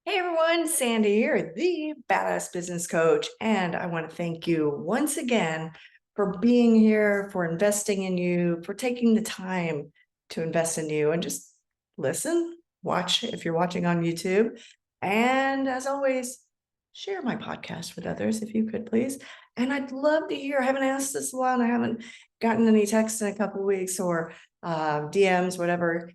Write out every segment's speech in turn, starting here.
Hey everyone, Sandy here, the Badass Business Coach, and I want to thank you once again for being here, for investing in you, for taking the time to invest in you and just listen, watch if you're watching on YouTube. And as always, share my podcast with others if you could please. And I'd love to hear, I haven't asked this one, I haven't gotten any texts in a couple weeks or DMs, whatever.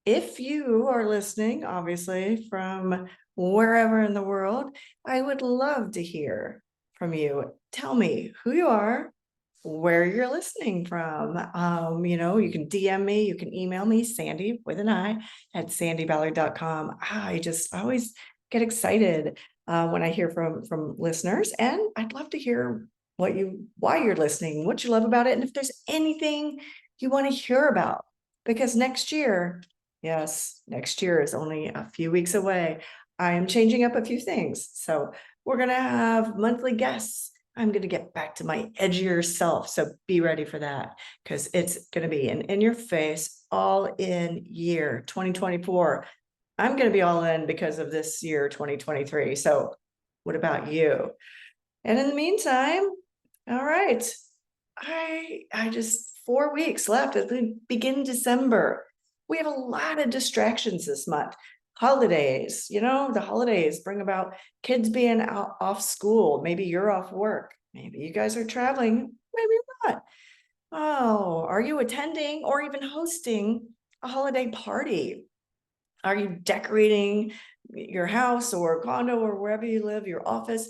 If you are listening, obviously, from wherever in the world, I would love to hear from you. Tell me who you are, where you're listening from. You can DM me, you can email me, Sandy with an I at sandyballard.com. I always get excited when I hear from listeners, and I'd love to hear why you're listening, what you love about it, and if there's anything you want to hear about. Because next year, yes, next year is only a few weeks away. I am changing up a few things. So we're going to have monthly guests. I'm going to get back to my edgier self. So be ready for that because it's going to be an in your face, all in year 2024. I'm going to be all in because of this year 2023. So what about you? And in the meantime, all right, I just 4 weeks left as we begin December. We have a lot of distractions this month. Holidays, the holidays bring about kids being out off school. Maybe you're off work. Maybe you guys are traveling. Maybe not. Oh, are you attending or even hosting a holiday party? Are you decorating your house or condo or wherever you live, your office?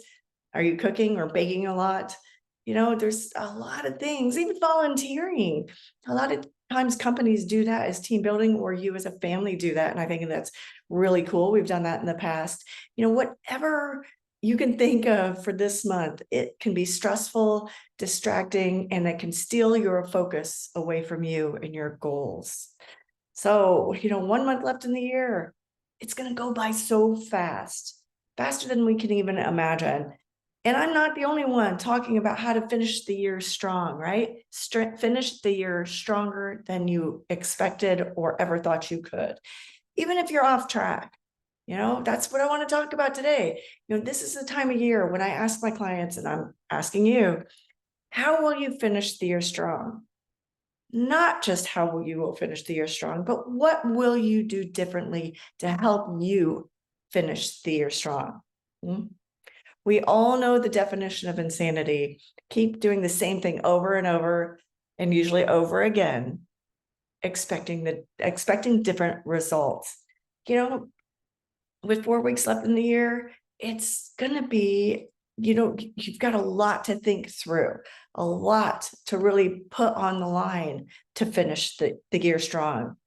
Are you cooking or baking a lot? There's a lot of things, even volunteering. A lot of times companies do that as team building, or you as a family do that. And I think that's really cool. We've done that in the past. Whatever you can think of for this month, it can be stressful, distracting, and it can steal your focus away from you and your goals. So, 1 month left in the year. It's going to go by so fast, faster than we can even imagine. And I'm not the only one talking about how to finish the year strong, right? Finish the year stronger than you expected or ever thought you could. Even if you're off track, that's what I want to talk about today. This is the time of year when I ask my clients, and I'm asking you, how will you finish the year strong? Not just how you will finish the year strong, but what will you do differently to help you finish the year strong? Hmm? We all know the definition of insanity. Keep doing the same thing over and over, and usually over again, expecting different results. With 4 weeks left in the year, it's gonna be, you've got a lot to think through, a lot to really put on the line to finish the year strong.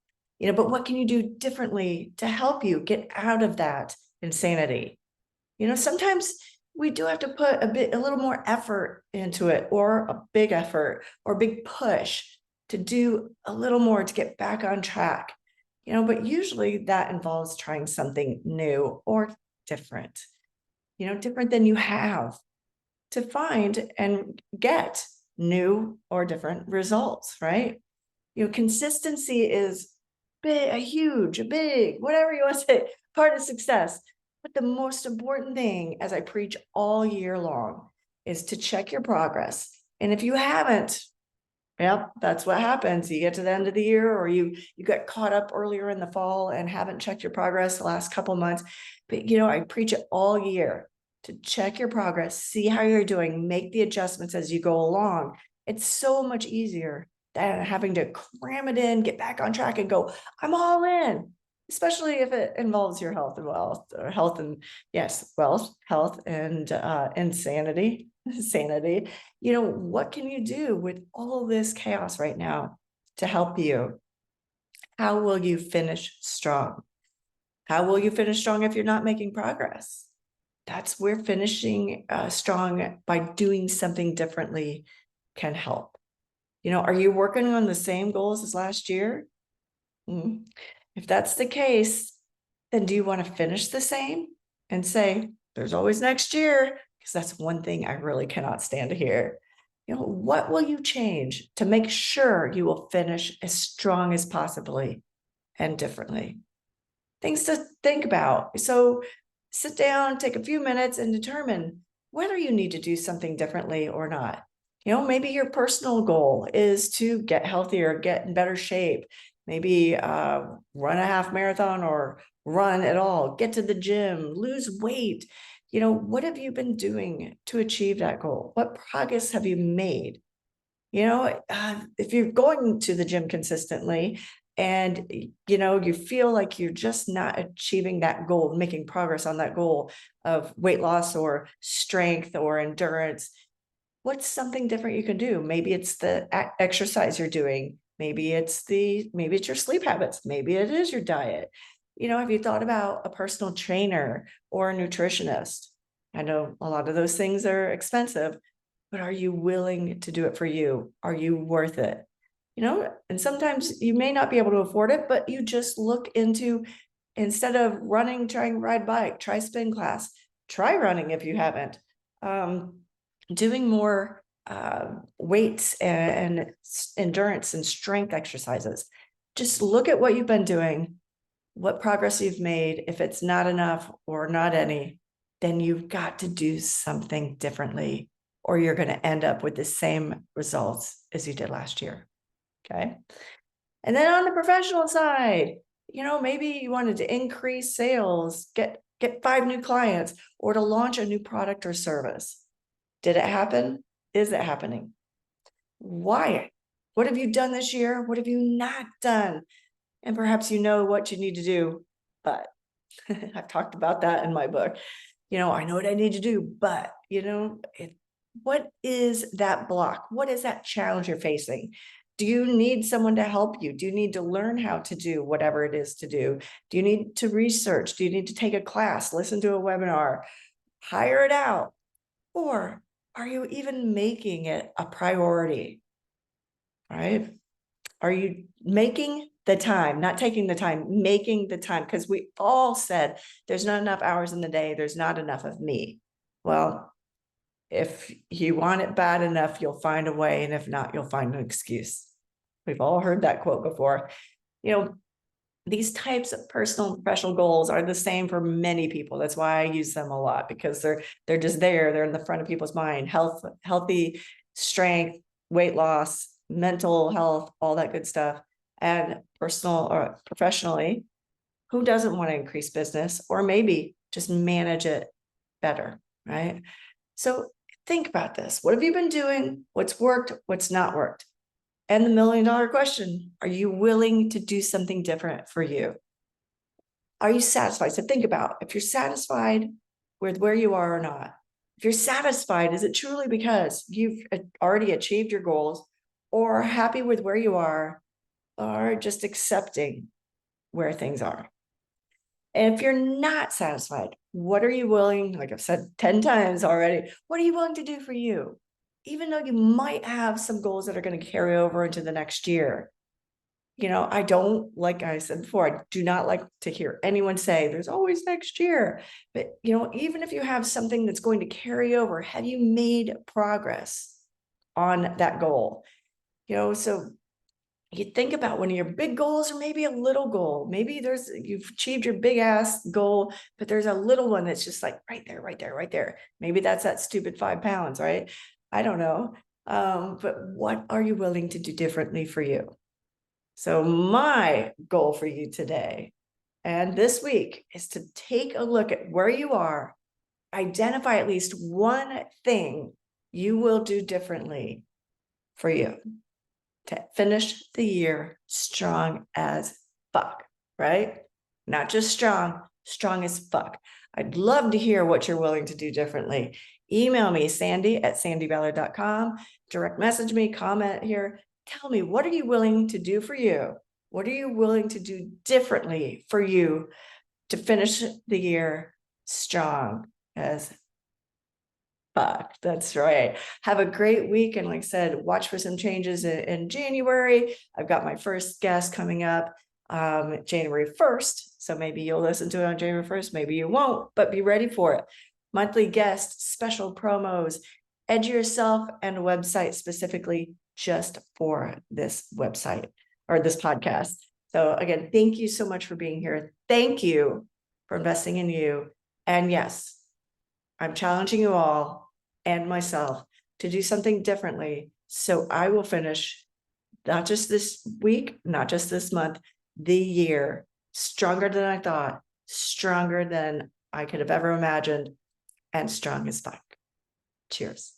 But what can you do differently to help you get out of that insanity? Sometimes we do have to put a little more effort into it, or a big effort or big push to do a little more to get back on track. But usually that involves trying something new or different, different than you have, to find and get new or different results, right? Consistency is big, a big, whatever you want to say, part of success. But the most important thing, as I preach all year long, is to check your progress. And if you haven't, yep, that's what happens. You get to the end of the year, or you get caught up earlier in the fall and haven't checked your progress the last couple months. But I preach it all year to check your progress, see how you're doing, make the adjustments as you go along. It's so much easier than having to cram it in, get back on track and go, I'm all in, especially if it involves your health and wealth, or health and yes, wealth, health and insanity, sanity. What can you do with all this chaos right now to help you? How will you finish strong? How will you finish strong if you're not making progress? That's where finishing strong by doing something differently can help. Are you working on the same goals as last year? If that's the case, then do you want to finish the same and say, there's always next year? Because that's one thing I really cannot stand to hear. What will you change to make sure you will finish as strong as possibly and differently? Things to think about. So sit down, take a few minutes and determine whether you need to do something differently or not. Maybe your personal goal is to get healthier, get in better shape, maybe run a half marathon or run at all, get to the gym, lose weight. What have you been doing to achieve that goal? What progress have you made? If you're going to the gym consistently and, you feel like you're just not achieving that goal, making progress on that goal of weight loss or strength or endurance, what's something different you can do? Maybe it's the exercise you're doing. Maybe it's your sleep habits. Maybe it is your diet. Have you thought about a personal trainer or a nutritionist? I know a lot of those things are expensive, but are you willing to do it for you? Are you worth it? And sometimes you may not be able to afford it, but you just look into, instead of running, try and ride bike, try spin class, try running if you haven't. Doing more weights and endurance and strength exercises. Just look at what you've been doing, what progress you've made. If it's not enough or not any, then you've got to do something differently, or you're going to end up with the same results as you did last year. Okay. And then on the professional side, maybe you wanted to increase sales, get 5 new clients, or to launch a new product or service. Did it happen? Is it happening? Why? What have you done this year? What have you not done? And perhaps you know what you need to do, but I've talked about that in my book. I know what I need to do, but what is that block? What is that challenge you're facing? Do you need someone to help you? Do you need to learn how to do whatever it is to do? Do you need to research? Do you need to take a class, listen to a webinar, hire it out? Or are you even making it a priority? Right? Are you making the time, not taking the time, making the time? Because we all said there's not enough hours in the day. There's not enough of me. Well, if you want it bad enough, you'll find a way. And if not, you'll find an excuse. We've all heard that quote before. These types of personal and professional goals are the same for many people. That's why I use them a lot, because they're just there. They're in the front of people's mind. Healthy strength, weight loss, mental health, all that good stuff. And personal or professionally, who doesn't want to increase business or maybe just manage it better, right? So think about this. What have you been doing? What's worked? What's not worked? And the $1 million question, are you willing to do something different for you? Are you satisfied? So think about if you're satisfied with where you are or not. If you're satisfied, is it truly because you've already achieved your goals, or happy with where you are, or just accepting where things are? And if you're not satisfied, what are you willing, like I've said 10 times already, what are you willing to do for you? Even though you might have some goals that are going to carry over into the next year. I don't, like I said before, I do not like to hear anyone say there's always next year. But, even if you have something that's going to carry over, have you made progress on that goal? So you think about one of your big goals or maybe a little goal. Maybe you've achieved your big ass goal, but there's a little one that's just like right there, right there, right there. Maybe that's that stupid 5 pounds, right? I don't know. But what are you willing to do differently for you? So my goal for you today and this week is to take a look at where you are, identify at least one thing you will do differently for you to finish the year strong as fuck, right? Not just strong, strong as fuck. I'd love to hear what you're willing to do differently. Email me, Sandy@sandyballard.com, direct message me, comment here. Tell me, what are you willing to do for you? What are you willing to do differently for you to finish the year strong as fuck? That's right. Have a great week. And like I said, watch for some changes in January. I've got my first guest coming up January 1st. So maybe you'll listen to it on January 1st. Maybe you won't, but be ready for it. Monthly guests, special promos, Edge Yourself, and a website specifically just for this website or this podcast. So again, thank you so much for being here. Thank you for investing in you. And yes, I'm challenging you all and myself to do something differently. So I will finish not just this week, not just this month, the year stronger than I thought, stronger than I could have ever imagined, and strong as fuck. Cheers.